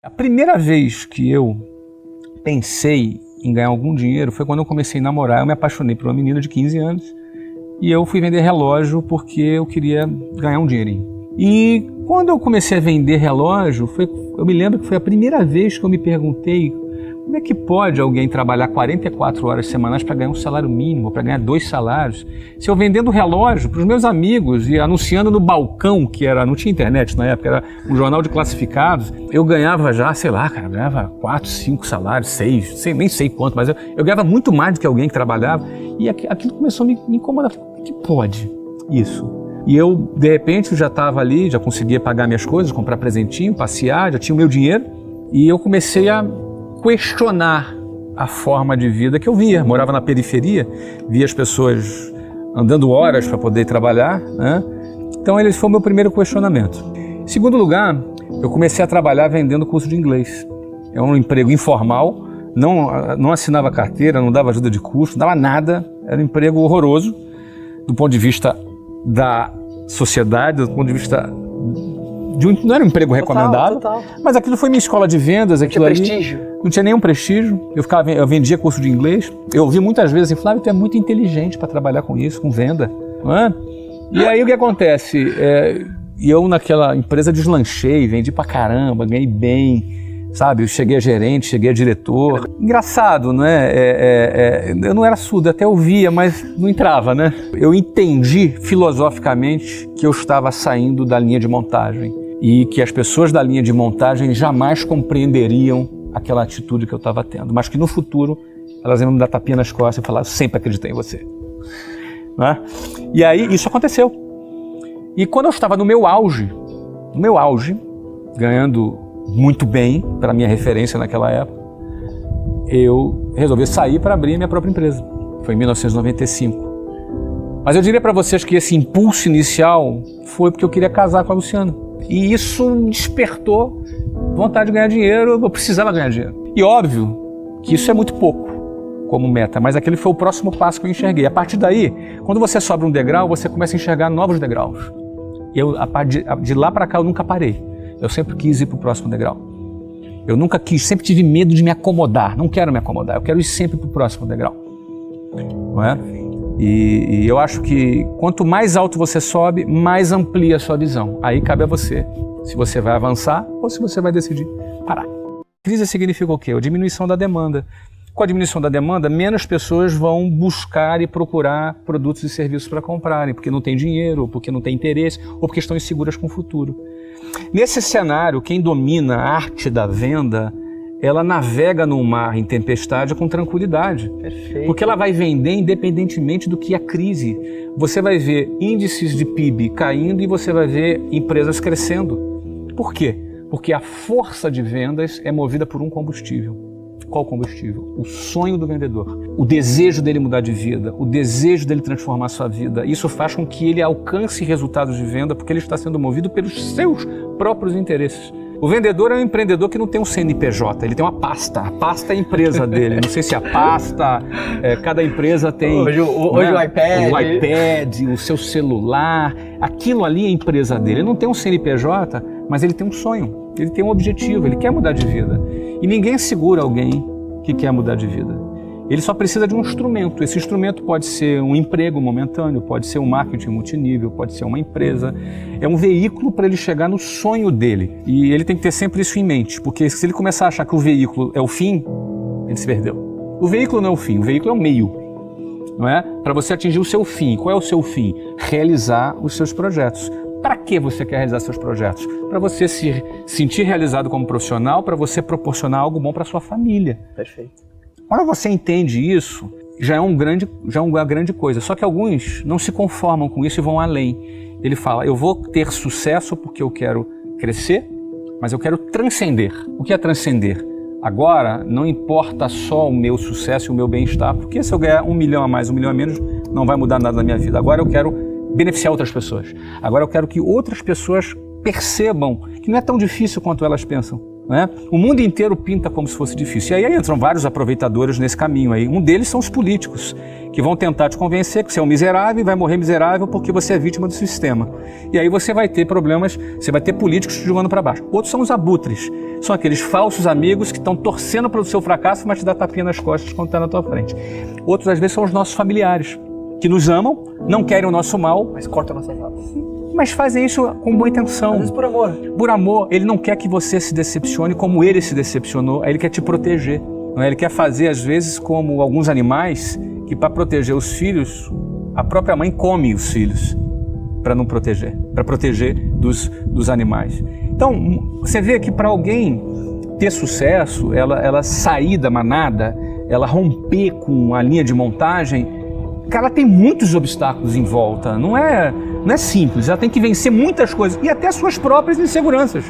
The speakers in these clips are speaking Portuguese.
A primeira vez que eu pensei em ganhar algum dinheiro foi quando eu comecei a namorar. Eu me apaixonei por uma menina de 15 anos e eu fui vender relógio porque eu queria ganhar um dinheirinho. E quando eu comecei a vender relógio, eu me lembro que foi a primeira vez que eu me perguntei como é que pode alguém trabalhar 44 horas semanais para ganhar um salário mínimo, para ganhar 2 salários? Se eu vendendo relógio para os meus amigos e anunciando no balcão, não tinha internet na época, era um jornal de classificados, eu ganhava já, sei lá, cara, ganhava 4, 5 salários, 6, nem sei quanto, mas eu ganhava muito mais do que alguém que trabalhava. E aquilo começou a me incomodar. Como é que pode isso? E eu, de repente, já estava ali, já conseguia pagar minhas coisas, comprar presentinho, passear, já tinha o meu dinheiro. E eu comecei a questionar a forma de vida que eu via. Morava na periferia, via as pessoas andando horas para poder trabalhar, né? Então, esse foi o meu primeiro questionamento. Em segundo lugar, eu comecei a trabalhar vendendo curso de inglês. É um emprego informal, não assinava carteira, não dava ajuda de custo, não dava nada. Era um emprego horroroso do ponto de vista da sociedade, do ponto de vista não era um emprego recomendado, total. Mas aquilo foi minha escola de vendas. Não tinha prestígio. Não tinha nenhum prestígio. Eu vendia curso de inglês. Eu ouvi muitas vezes assim, Flávio, tu é muito inteligente para trabalhar com isso, com venda. Não é? E aí o que acontece? Eu naquela empresa deslanchei, vendi pra caramba, ganhei bem, sabe? Eu cheguei a gerente, cheguei a diretor. Engraçado, não é? Eu não era surdo, até ouvia, mas não entrava, né? Eu entendi filosoficamente que eu estava saindo da linha de montagem e que as pessoas da linha de montagem jamais compreenderiam aquela atitude que eu estava tendo, mas que no futuro elas iam me dar tapinha nas costas e falar, eu sempre acreditei em você. Né? E aí isso aconteceu. E quando eu estava no meu auge, ganhando muito bem, para minha referência naquela época, eu resolvi sair para abrir minha própria empresa. Foi em 1995. Mas eu diria para vocês que esse impulso inicial foi porque eu queria casar com a Luciana. E isso despertou vontade de ganhar dinheiro, eu precisava ganhar dinheiro. E óbvio que isso é muito pouco como meta, mas aquele foi o próximo passo que eu enxerguei. A partir daí, quando você sobe um degrau, você começa a enxergar novos degraus. E de lá para cá eu nunca parei. Eu sempre quis ir para o próximo degrau. Eu nunca quis, sempre tive medo de me acomodar. Não quero me acomodar, eu quero ir sempre para o próximo degrau. Não é? E eu acho que quanto mais alto você sobe, mais amplia a sua visão. Aí cabe a você, se você vai avançar ou se você vai decidir parar. Crise significa o quê? A diminuição da demanda. Com a diminuição da demanda, menos pessoas vão buscar e procurar produtos e serviços para comprarem, porque não tem dinheiro, ou porque não tem interesse, ou porque estão inseguras com o futuro. Nesse cenário, quem domina a arte da venda, ela navega no mar em tempestade com tranquilidade. Perfeito. Porque ela vai vender independentemente do que é crise. Você vai ver índices de PIB caindo e você vai ver empresas crescendo. Por quê? Porque a força de vendas é movida por um combustível. Qual combustível? O sonho do vendedor, o desejo dele mudar de vida, o desejo dele transformar a sua vida. Isso faz com que ele alcance resultados de venda porque ele está sendo movido pelos seus próprios interesses. O vendedor é um empreendedor que não tem um CNPJ, ele tem uma pasta. A pasta é a empresa dele. Não sei se a pasta, cada empresa tem... Hoje o iPad. O iPad, o seu celular, aquilo ali é a empresa dele. Ele não tem um CNPJ, mas ele tem um sonho, ele tem um objetivo, ele quer mudar de vida. E ninguém segura alguém que quer mudar de vida. Ele só precisa de um instrumento. Esse instrumento pode ser um emprego momentâneo, pode ser um marketing multinível, pode ser uma empresa. É um veículo para ele chegar no sonho dele. E ele tem que ter sempre isso em mente, porque se ele começar a achar que o veículo é o fim, ele se perdeu. O veículo não é o fim, o veículo é o meio. Não é? Para você atingir o seu fim. Qual é o seu fim? Realizar os seus projetos. Para que você quer realizar seus projetos? Para você se sentir realizado como profissional, para você proporcionar algo bom para sua família. Perfeito. Quando você entende isso, já é uma grande coisa. Só que alguns não se conformam com isso e vão além. Ele fala, eu vou ter sucesso porque eu quero crescer, mas eu quero transcender. O que é transcender? Agora, não importa só o meu sucesso e o meu bem-estar, porque se eu ganhar 1 milhão a mais, 1 milhão a menos, não vai mudar nada na minha vida. Agora eu quero beneficiar outras pessoas. Agora eu quero que outras pessoas percebam que não é tão difícil quanto elas pensam. Né? O mundo inteiro pinta como se fosse difícil. E aí entram vários aproveitadores nesse caminho aí. Um deles são os políticos, que vão tentar te convencer que você é um miserável e vai morrer miserável porque você é vítima do sistema. E aí você vai ter problemas, você vai ter políticos te jogando para baixo. Outros são os abutres. São aqueles falsos amigos que estão torcendo pelo seu fracasso, mas te dá tapinha nas costas quando está na tua frente. Outros, às vezes, são os nossos familiares, que nos amam, não querem o nosso mal, Mas corta nossas asas. mas fazem isso com boa intenção. Às vezes por amor. Por amor, ele não quer que você se decepcione como ele se decepcionou, ele quer te proteger. Não é? Ele quer fazer, às vezes, como alguns animais, que para proteger os filhos, a própria mãe come os filhos para não proteger, para proteger dos animais. Então, você vê que para alguém ter sucesso, ela sair da manada, ela romper com a linha de montagem, cara, tem muitos obstáculos em volta, não é simples, ela tem que vencer muitas coisas e até suas próprias inseguranças.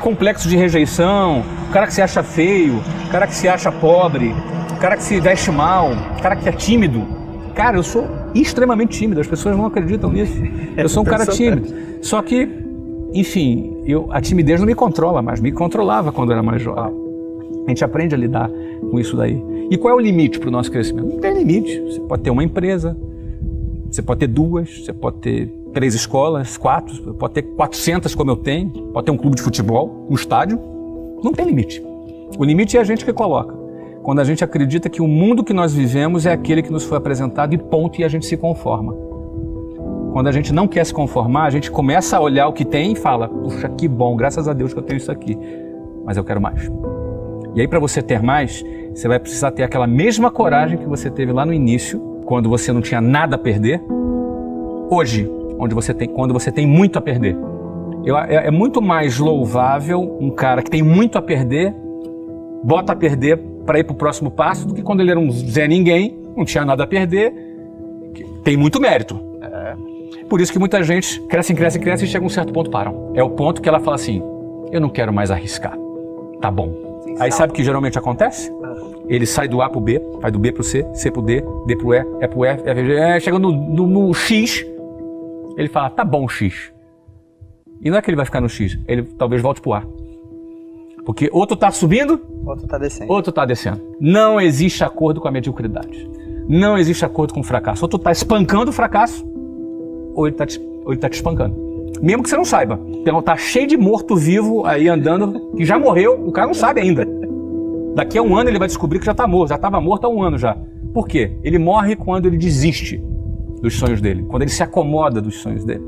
Complexo de rejeição, o cara que se acha feio, o cara que se acha pobre, o cara que se veste mal, o cara que é tímido. Cara, eu sou extremamente tímido, as pessoas não acreditam nisso. Eu sou um cara tímido. Só que, enfim, a timidez não me controla mais, me controlava quando eu era mais jovem. A gente aprende a lidar com isso daí. E qual é o limite para o nosso crescimento? Não tem limite. Você pode ter uma empresa, você pode ter 2, você pode ter 3 escolas, 4, pode ter 400 como eu tenho, pode ter um clube de futebol, um estádio. Não tem limite. O limite é a gente que coloca. Quando a gente acredita que o mundo que nós vivemos é aquele que nos foi apresentado e ponto, e a gente se conforma. Quando a gente não quer se conformar, a gente começa a olhar o que tem e fala, puxa, que bom, graças a Deus que eu tenho isso aqui, mas eu quero mais. E aí, para você ter mais, você vai precisar ter aquela mesma coragem que você teve lá no início, quando você não tinha nada a perder, hoje, quando você tem muito a perder. É muito mais louvável um cara que tem muito a perder, bota a perder para ir para o próximo passo, do que quando ele era um Zé Ninguém, não tinha nada a perder, tem muito mérito. Por isso que muita gente cresce e chega a um certo ponto param. É o ponto que ela fala assim, eu não quero mais arriscar, tá bom. Aí sabe o que geralmente acontece? Ele sai do A pro B, vai do B pro C, C pro D, D pro E, E pro F, F pro G, chega no X, ele fala, tá bom X. E não é que ele vai ficar no X, ele talvez volte pro A. Porque ou tu tá subindo, ou tu tá descendo. Não existe acordo com a mediocridade. Não existe acordo com o fracasso. Ou tu tá espancando o fracasso, ou ele tá te espancando. Mesmo que você não saiba. Então tá cheio de morto-vivo aí andando, que já morreu, o cara não sabe ainda. Daqui a um ano ele vai descobrir que já tá morto, já estava morto há um ano já. Por quê? Ele morre quando ele desiste dos sonhos dele, quando ele se acomoda dos sonhos dele.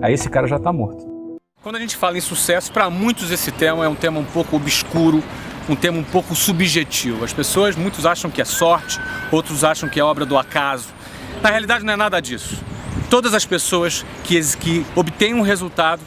Aí esse cara já tá morto. Quando a gente fala em sucesso, para muitos esse tema é um tema um pouco obscuro, um tema um pouco subjetivo. Muitos acham que é sorte, outros acham que é obra do acaso. Na realidade não é nada disso. Todas as pessoas que obtêm um resultado,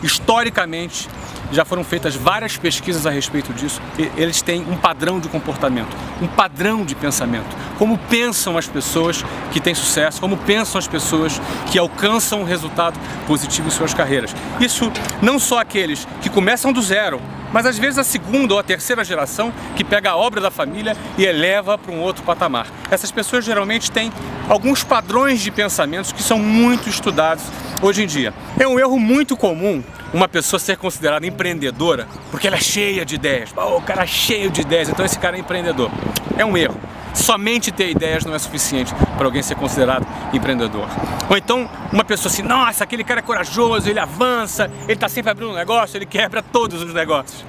historicamente, já foram feitas várias pesquisas a respeito disso, eles têm um padrão de comportamento, um padrão de pensamento. Como pensam as pessoas que têm sucesso, como pensam as pessoas que alcançam um resultado positivo em suas carreiras. Isso não só aqueles que começam do zero, mas às vezes a segunda ou a terceira geração que pega a obra da família e eleva para um outro patamar. Essas pessoas geralmente têm alguns padrões de pensamentos que são muito estudados hoje em dia. É um erro muito comum uma pessoa ser considerada empreendedora porque ela é cheia de ideias. O cara é cheio de ideias, então esse cara é empreendedor. É um erro. Somente ter ideias não é suficiente para alguém ser considerado empreendedor. Ou então uma pessoa assim, nossa, aquele cara é corajoso, ele avança, ele está sempre abrindo um negócio, ele quebra todos os negócios.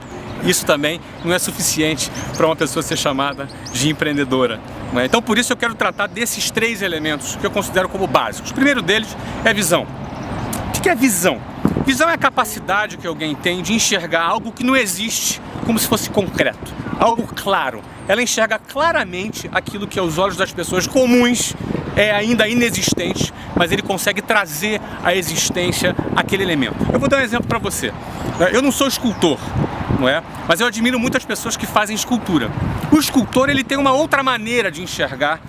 Isso também não é suficiente para uma pessoa ser chamada de empreendedora. Então por isso eu quero tratar desses 3 elementos que eu considero como básicos. O primeiro deles é visão. O que é visão? Visão é a capacidade que alguém tem de enxergar algo que não existe como se fosse concreto, algo claro. Ela enxerga claramente aquilo que aos olhos das pessoas comuns é ainda inexistente, mas ele consegue trazer à existência aquele elemento. Eu vou dar um exemplo para você. Eu não sou escultor, não é? Mas eu admiro muitas pessoas que fazem escultura. O escultor ele tem uma outra maneira de enxergar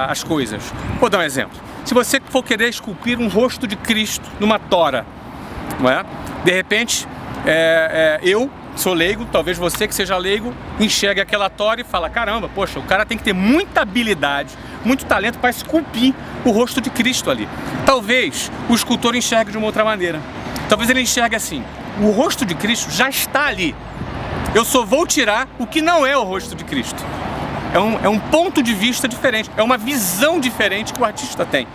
as coisas. Vou dar um exemplo. Se você for querer esculpir um rosto de Cristo numa tora, não é? De repente, eu sou leigo, talvez você que seja leigo, enxergue aquela tora e fala, caramba, poxa, o cara tem que ter muita habilidade, muito talento para esculpir o rosto de Cristo ali. Talvez o escultor enxergue de uma outra maneira. Talvez ele enxergue assim, o rosto de Cristo já está ali. Eu só vou tirar o que não é o rosto de Cristo. É um ponto de vista diferente, é uma visão diferente que o artista tem.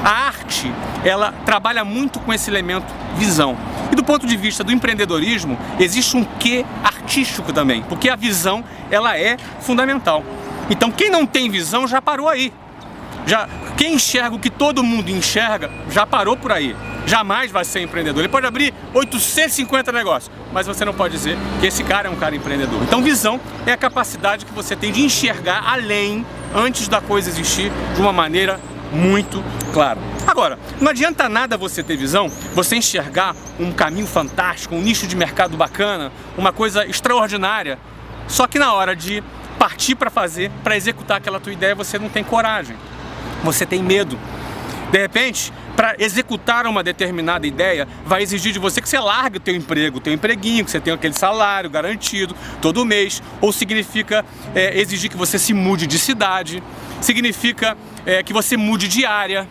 A arte, ela trabalha muito com esse elemento visão. E do ponto de vista do empreendedorismo, existe um quê artístico também, porque a visão, ela é fundamental. Então quem não tem visão já parou aí. Quem enxerga o que todo mundo enxerga, já parou por aí. Jamais vai ser empreendedor. Ele pode abrir 850 negócios, mas você não pode dizer que esse cara é um cara empreendedor. Então visão é a capacidade que você tem de enxergar além, antes da coisa existir, de uma maneira muito clara. Agora, não adianta nada você ter visão, você enxergar um caminho fantástico, um nicho de mercado bacana, uma coisa extraordinária, só que na hora de partir para fazer, para executar aquela tua ideia, você não tem coragem, você tem medo. De repente, para executar uma determinada ideia, vai exigir de você que você largue o teu emprego, o teu empreguinho, que você tenha aquele salário garantido todo mês, ou significa exigir que você se mude de cidade, significa que você mude de área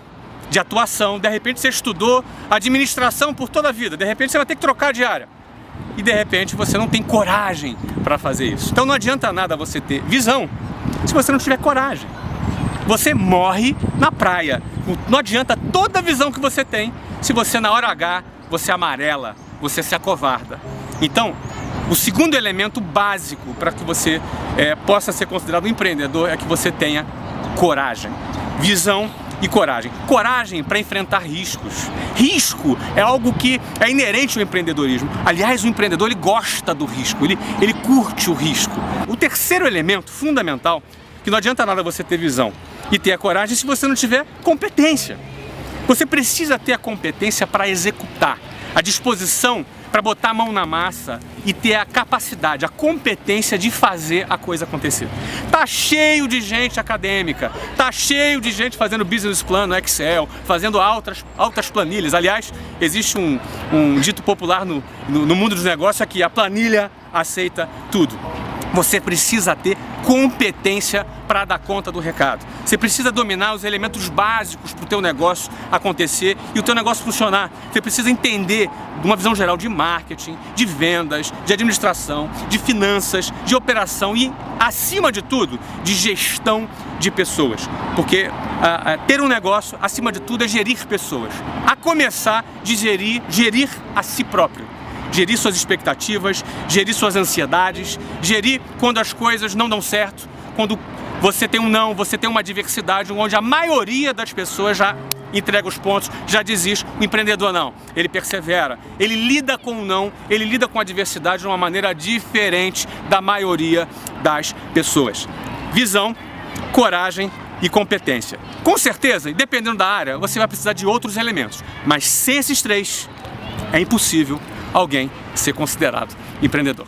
de atuação. De repente você estudou administração por toda a vida, de repente você vai ter que trocar de área. E de repente você não tem coragem para fazer isso. Então não adianta nada você ter visão se você não tiver coragem. Você morre na praia. Não adianta toda a visão que você tem se você na hora H, você amarela, você se acovarda. Então, o segundo elemento básico para que você possa ser considerado um empreendedor é que você tenha coragem. Visão e coragem. Coragem para enfrentar riscos. Risco é algo que é inerente ao empreendedorismo. Aliás, o empreendedor ele gosta do risco, ele curte o risco. O terceiro elemento fundamental, que não adianta nada você ter visão e ter a coragem se você não tiver competência. Você precisa ter a competência para executar, a disposição para botar a mão na massa e ter a capacidade, a competência de fazer a coisa acontecer. Tá cheio de gente acadêmica, tá cheio de gente fazendo business plan no Excel, fazendo altas planilhas. Aliás, existe um dito popular no mundo dos negócios é que a planilha aceita tudo. Você precisa ter competência para dar conta do recado. Você precisa dominar os elementos básicos para o teu negócio acontecer e o teu negócio funcionar. Você precisa entender de uma visão geral de marketing, de vendas, de administração, de finanças, de operação e, acima de tudo, de gestão de pessoas. Porque ter um negócio, acima de tudo, é gerir pessoas. A começar de gerir a si próprio. Gerir suas expectativas, gerir suas ansiedades, gerir quando as coisas não dão certo, quando você tem um não, você tem uma adversidade onde a maioria das pessoas já entrega os pontos, já desiste. O empreendedor não, ele persevera, ele lida com o não, ele lida com a adversidade de uma maneira diferente da maioria das pessoas. Visão, coragem e competência. Com certeza, dependendo da área, você vai precisar de outros elementos, mas sem esses três, é impossível alguém ser considerado empreendedor.